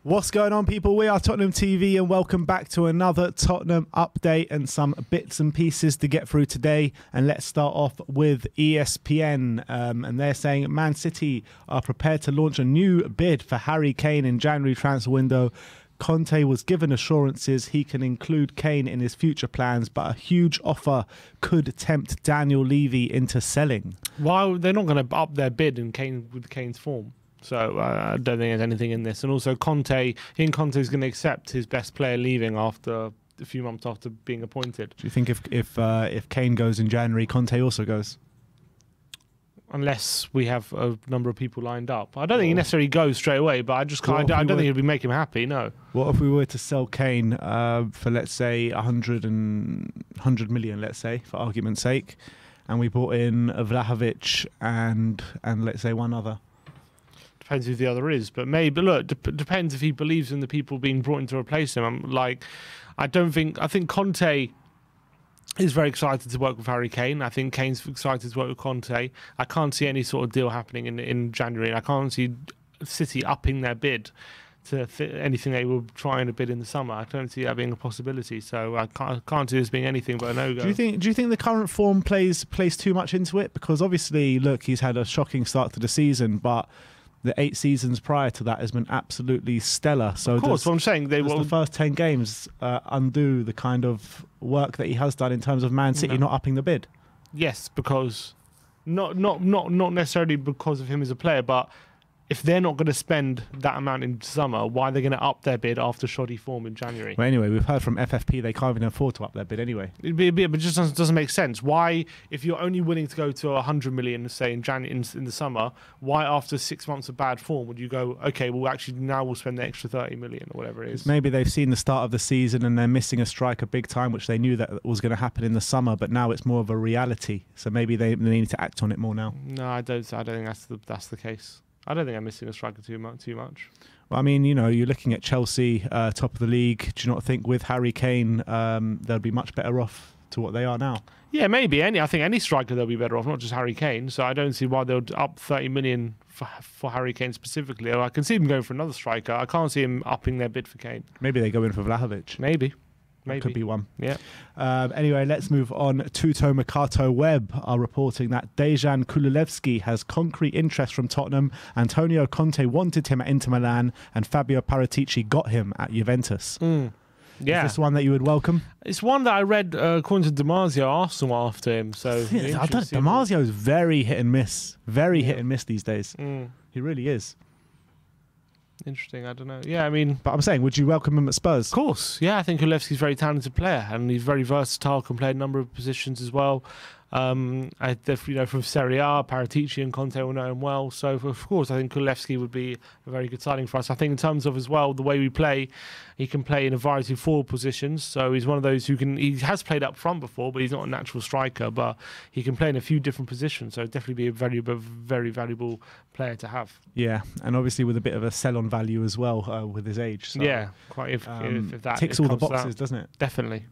What's going on, people? We are Tottenham TV and welcome back to another Tottenham update and some bits and pieces to get through today. And let's start off with ESPN. And they're saying Man City are prepared to launch a new bid for Harry Kane in January transfer window. Conte was given assurances he can include Kane in his future plans, but a huge offer could tempt Daniel Levy into selling. Well, they're not going to up their bid with Kane's form. So I don't think there's anything in this. And also Conte is going to accept his best player leaving after a few months after being appointed. Do you think if Kane goes in January, Conte also goes? Unless we have a number of people lined up. I don't think he necessarily goes straight away, but I don't think it would make him happy, no. What if we were to sell Kane for, let's say, 100 million, let's say, for argument's sake, and we brought in Vlahovic and let's say one other? Depends who the other is, but maybe. Look, depends if he believes in the people being brought in to replace him. I think Conte is very excited to work with Harry Kane. I think Kane's excited to work with Conte. I can't see any sort of deal happening in January. I can't see City upping their bid to anything they were trying to bid in the summer. I don't see that being a possibility. So I can't see this being anything but a no-go. Do you think the current form plays too much into it? Because obviously, look, he's had a shocking start to the season, but the 8 seasons prior to that has been absolutely stellar. So of course, what I'm saying, the first 10 games undo the kind of work that he has done in terms of Man City not upping the bid? Yes, because not necessarily because of him as a player, but if they're not going to spend that amount in summer, why are they going to up their bid after shoddy form in January? Well, anyway, we've heard from FFP they can't even afford to up their bid anyway. But it just doesn't make sense. Why, if you're only willing to go to 100 million, say in January in the summer, why after 6 months of bad form would you go, okay, well actually now we'll spend the extra 30 million or whatever it is? Maybe they've seen the start of the season and they're missing a striker big time, which they knew that was going to happen in the summer, but now it's more of a reality. So maybe they need to act on it more now. No, I don't think that's the case. I don't think I'm missing a striker too much. Well, I mean, you're looking at Chelsea, top of the league. Do you not think with Harry Kane, they'll be much better off to what they are now? Yeah, maybe. I think any striker they'll be better off, not just Harry Kane. So I don't see why they'll up 30 million for Harry Kane specifically. I can see them going for another striker. I can't see him upping their bid for Kane. Maybe they go in for Vlahovic. Maybe. Could be one. Yeah. Anyway, let's move on. Tuto Mercato Web are reporting that Dejan Kululevski has concrete interest from Tottenham. Antonio Conte wanted him at Inter Milan, and Fabio Paratici got him at Juventus. Yeah. Is this one that you would welcome? It's one that I read according to Damasio, Arsenal after him. So I don't. Damasio is very hit and miss. Hit and miss these days. He really is. Interesting. I don't know. Yeah, I mean, but I'm saying, would you welcome him at Spurs? Of course. Yeah, I think Kulevski's a very talented player, and he's very versatile. Can play a number of positions as well. From Serie A, Paratici and Conte will know him well. So of course, I think Kulevski would be a very good signing for us. I think in terms of as well the way we play, he can play in a variety of forward positions. So he's one of those who can. He has played up front before, but he's not a natural striker. But he can play in a few different positions. So definitely be a very valuable player to have. Yeah, and obviously with a bit of a sell-on value as well with his age. So, yeah, quite. If that ticks all the boxes, doesn't it? Definitely.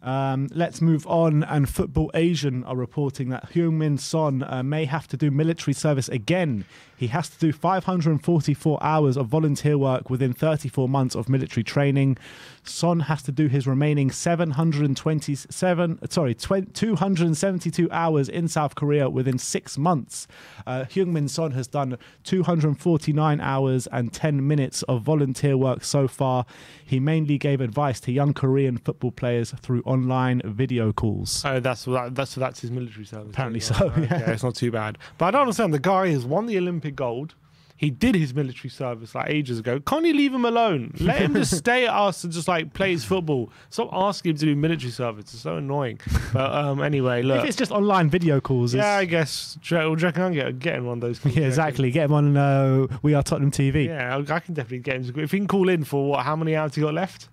Let's move on. And Football Asian are reporting that Heung-min Son may have to do military service again. He has to do 544 hours of volunteer work within 34 months of military training. Son has to do his remaining 272 hours in South Korea within 6 months. Heung-min Son has done 249 hours and 10 minutes of volunteer work so far. He mainly gave advice to young Korean football players through online video calls. Oh, that's his military service. Apparently so. Yeah. Okay, it's not too bad. But I don't understand. The guy has won the Olympic gold. He did his military service like ages ago. Can't you leave him alone? Let him just stay at us and just like play his football. Stop asking him to do military service. It's so annoying. But anyway, look. If it's just online video calls. Yeah, I guess. Do you reckon I can get him one of those calls? Yeah, exactly. Get him on We Are Tottenham TV. Yeah, I can definitely get him. If he can call in for how many hours he got left?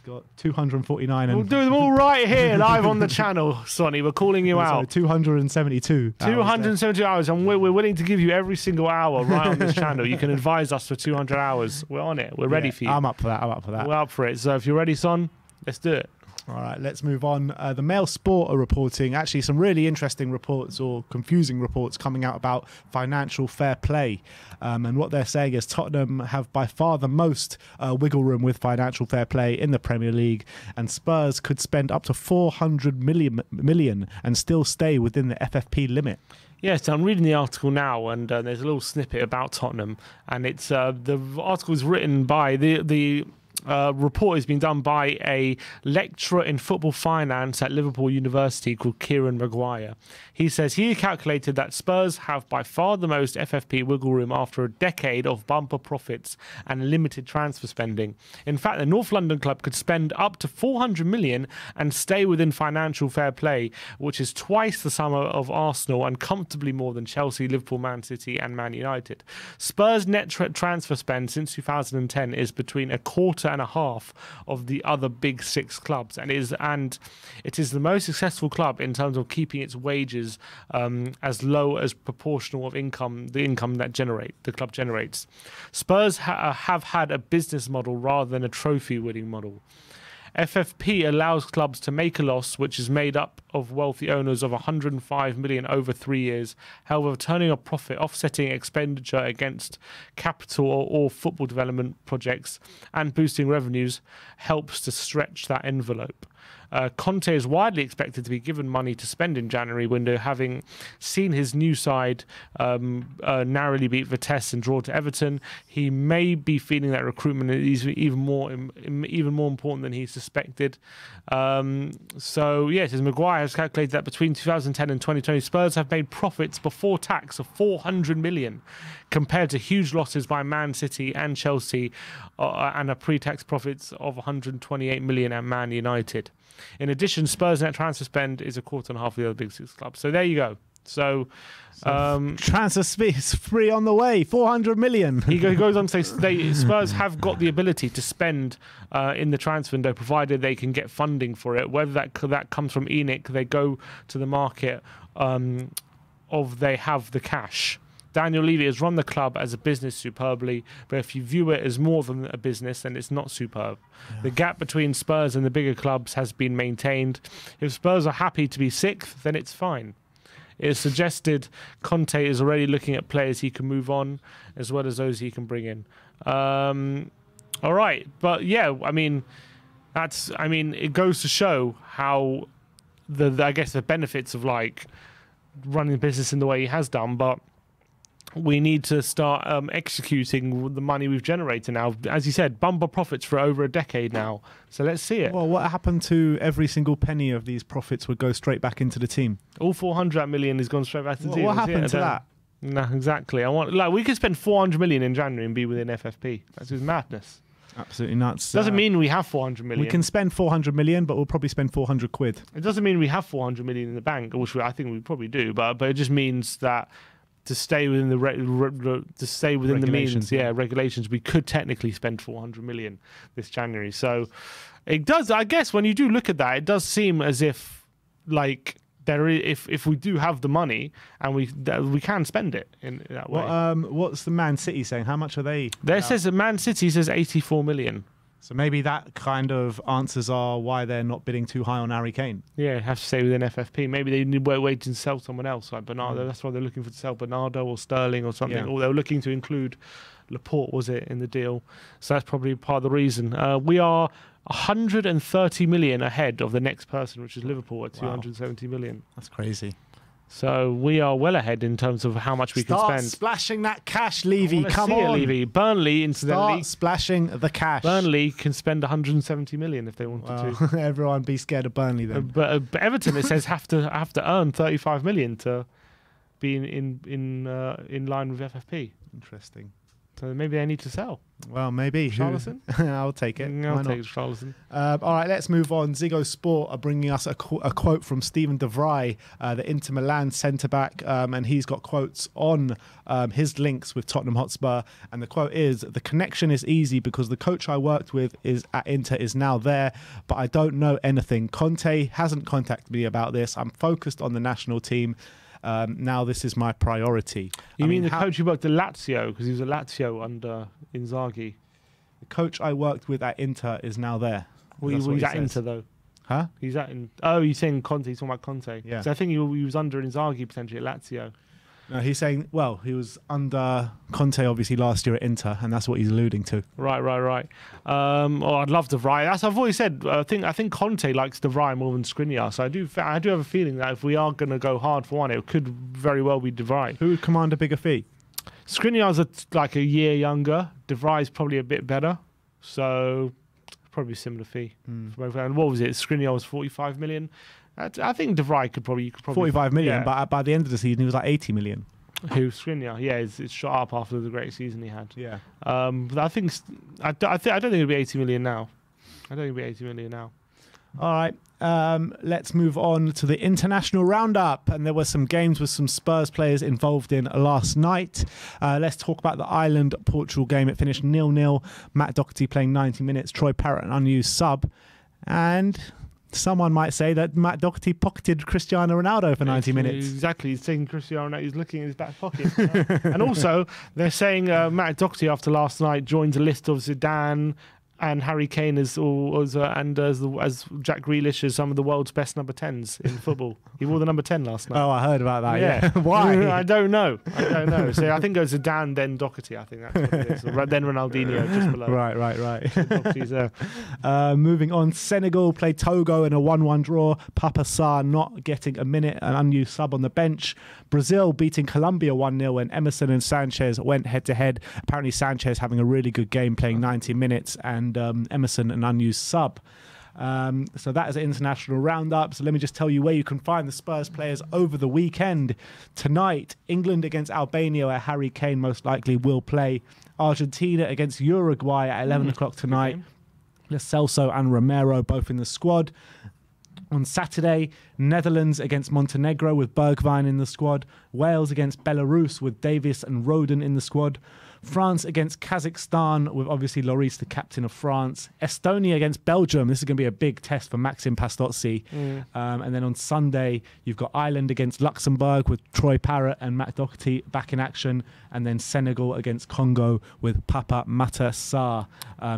Got 249. We'll do them all right here, live on the channel, Sonny. We're calling you out. 272. 272 hours, and we're willing to give you every single hour right on this channel. You can advise us for 200 hours. We're on it. We're ready for you. I'm up for that. We're up for it. So if you're ready, Son, let's do it. All right, let's move on. The Mail Sport are reporting actually some really interesting reports or confusing reports coming out about financial fair play. And what they're saying is Tottenham have by far the most wiggle room with financial fair play in the Premier League, and Spurs could spend up to 400 million and still stay within the FFP limit. Yes, I'm reading the article now, and there's a little snippet about Tottenham, and it's the article is written by the report has been done by a lecturer in football finance at Liverpool University called Kieran Maguire. He says he calculated that Spurs have by far the most FFP wiggle room after a decade of bumper profits and limited transfer spending. In fact, the North London club could spend up to 400 million and stay within financial fair play, which is twice the sum of Arsenal and comfortably more than Chelsea, Liverpool, Man City and Man United. Spurs' net transfer spend since 2010 is between a quarter and a half of the other big six clubs, and it is the most successful club in terms of keeping its wages as low as proportional of the income that the club generates. Spurs have had a business model rather than a trophy winning model. FFP allows clubs to make a loss, which is made up of wealthy owners of 105 million over 3 years. However, turning a profit, offsetting expenditure against capital or football development projects, and boosting revenues helps to stretch that envelope. Conte is widely expected to be given money to spend in January window, having seen his new side narrowly beat Vitesse and draw to Everton. He may be feeling that recruitment is even more important than he suspected. So yes, as Maguire has calculated that between 2010 and 2020, Spurs have made profits before tax of 400 million, compared to huge losses by Man City and Chelsea, and a pre-tax profits of 128 million at Man United. In addition, Spurs' net transfer spend is a quarter and a half of the other big six clubs. So there you go. So transfer spree on the way, 400 million. He goes on to say Spurs have got the ability to spend in the transfer window, provided they can get funding for it. Whether that comes from ENIC, they go to the market, they have the cash. Daniel Levy has run the club as a business superbly, but if you view it as more than a business, then it's not superb. Yeah. The gap between Spurs and the bigger clubs has been maintained. If Spurs are happy to be sixth, then it's fine. It is suggested Conte is already looking at players he can move on, as well as those he can bring in. All right, but yeah, it goes to show how the benefits of like running the business in the way he has done, but we need to start executing the money we've generated now. As you said, bumper profits for over a decade now. So let's see it. Well, what happened to every single penny of these profits would go straight back into the team? All 400 million has gone straight back to the team. What happened to that? No, exactly. We could spend 400 million in January and be within FFP. That's just madness. Absolutely nuts. Doesn't mean we have 400 million. We can spend 400 million, but we'll probably spend 400 quid. It doesn't mean we have 400 million in the bank, which I think we probably do, but it just means that to stay within the regulations, we could technically spend 400 million this January. So it does, I guess, when you do look at that, it does seem as if like there is, if we do have the money and we can spend it in that way. What's the Man City saying? How much are they? There says that Man City says 84 million. So maybe that kind of answers are why they're not bidding too high on Harry Kane. Yeah, have to stay within FFP. Maybe they need wait to sell someone else, like Bernardo. That's why they're looking for to sell Bernardo or Sterling or something. Yeah. Or they were looking to include Laporte, was it, in the deal? So that's probably part of the reason. We are 130 million ahead of the next person, which is Liverpool at 270 million. That's crazy. So we are well ahead in terms of how much we can spend. Start splashing that cash, Levy. Come on, Levy. Burnley, incidentally. Start splashing the cash. Burnley can spend 170 million if they wanted to. Everyone be scared of Burnley then. But Everton, it says, have to earn 35 million to be in line with FFP. Interesting. So maybe they need to sell. Well, maybe. Charlison? I'll take it. I'll take Charlison. All right, let's move on. Ziggo Sport are bringing us a quote from Steven de Vrij, the Inter Milan centre-back, and he's got quotes on his links with Tottenham Hotspur. And the quote is, "The connection is easy because the coach I worked with at Inter is now there, but I don't know anything. Conte hasn't contacted me about this. I'm focused on the national team. Now this is my priority." You mean the coach who worked at Lazio, because he was at Lazio under Inzaghi? The coach I worked with at Inter is now there. Well, he's at Inter, though. Huh? He's at in. Oh, you're saying Conte? He's talking about Conte. Yeah. So I think he was under Inzaghi potentially at Lazio. No, he's saying, well, he was under Conte obviously last year at Inter, and that's what he's alluding to. Right. I'd love De Vrij. That's I've always said. I think Conte likes De Vrij more than Skriniar. So I do have a feeling that if we are going to go hard for one, it could very well be De Vrij. Who would command a bigger fee? Skriniar's like a year younger. De Vrij's probably a bit better. So probably a similar fee. For both. And what was it? Skriniar was 45 million. I think De Vrij could probably 45 million, yeah. but by the end of the season he was like 80 million. Who Skriniar? Yeah, it's shot up after the great season he had. Yeah. But I think I don't think it'll be 80 million now. I don't think it'll be 80 million now. All right. Let's move on to the international roundup. And there were some games with some Spurs players involved in last night. Let's talk about the Ireland-Portugal game. It finished 0-0. Matt Doherty playing 90 minutes. Troy Parrott, an unused sub. And someone might say that Matt Doherty pocketed Cristiano Ronaldo for 90 minutes. Exactly. He's taking Cristiano, he's looking in his back pocket. And also, they're saying Matt Doherty, after last night, joins a list of Zidane and Harry Kane as Jack Grealish as some of the world's best number 10s in football. He wore the number 10 last night. Oh, I heard about that. Yeah. Why? I don't know. So I think it was Zidane, then Doherty. I think that's what it is. Then Ronaldinho just below. Right. Doherty's there. Moving on, Senegal played Togo in a 1-1 draw. Papa Sarr not getting a minute, an unused sub on the bench. Brazil beating Colombia 1-0 when Emerson and Sanchez went head-to-head. Apparently Sanchez having a really good game, playing 90 minutes, and Emerson an unused sub. So that is an international roundup. So let me just tell you where you can find the Spurs players over the weekend. Tonight, England against Albania, where Harry Kane most likely will play. Argentina against Uruguay at 11 o'clock tonight. Lo Celso and Romero both in the squad. On Saturday, Netherlands against Montenegro with Bergwijn in the squad. Wales against Belarus with Davies and Rodin in the squad. France against Kazakhstan with obviously Lloris, the captain of France. Estonia against Belgium. This is going to be a big test for Maxim Pastotsi. And then on Sunday, you've got Ireland against Luxembourg with Troy Parrott and Matt Doherty back in action. And then Senegal against Congo with Papa Mata Sarr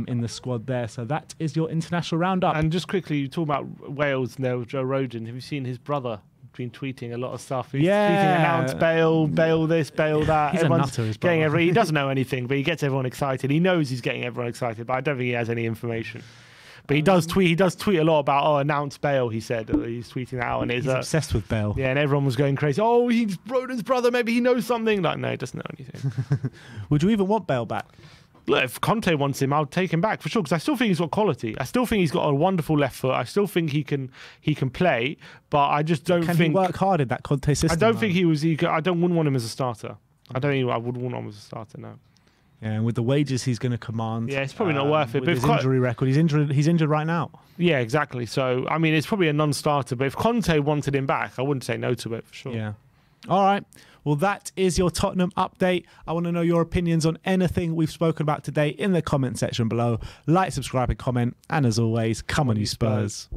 in the squad there. So that is your international roundup. And just quickly, you talk about Wales and there with Joe Rodin. Have you seen his brother? Been tweeting a lot of stuff. He's tweeting announced Bale this, Bale that. He's Everyone's a nutter, his getting brother. He doesn't know anything, but he gets everyone excited. He knows he's getting everyone excited, but I don't think he has any information. But he does tweet. He does tweet a lot about announced Bale. He said he's tweeting that out, and he's obsessed with Bale. Yeah, and everyone was going crazy. Oh, he's Rodin's brother. Maybe he knows something. Like, no, he doesn't know anything. Would you even want Bale back? Look, if Conte wants him, I'll take him back for sure, because I still think he's got quality. I still think he's got a wonderful left foot. I still think he can play, but I just don't Can think he work hard in that Conte system? I don't think he was. I wouldn't want him as a starter. I would want him as a starter. No. Yeah, and with the wages he's going to command, Yeah, it's probably not worth it. With But his if injury record, he's injured right now. yeah, exactly. So I mean, it's probably a non-starter. But if Conte wanted him back, I wouldn't say no to it for sure. Yeah. All right. Well, that is your Tottenham update. I want to know your opinions on anything we've spoken about today in the comment section below. Like, subscribe, and comment. And as always, come on, you Spurs.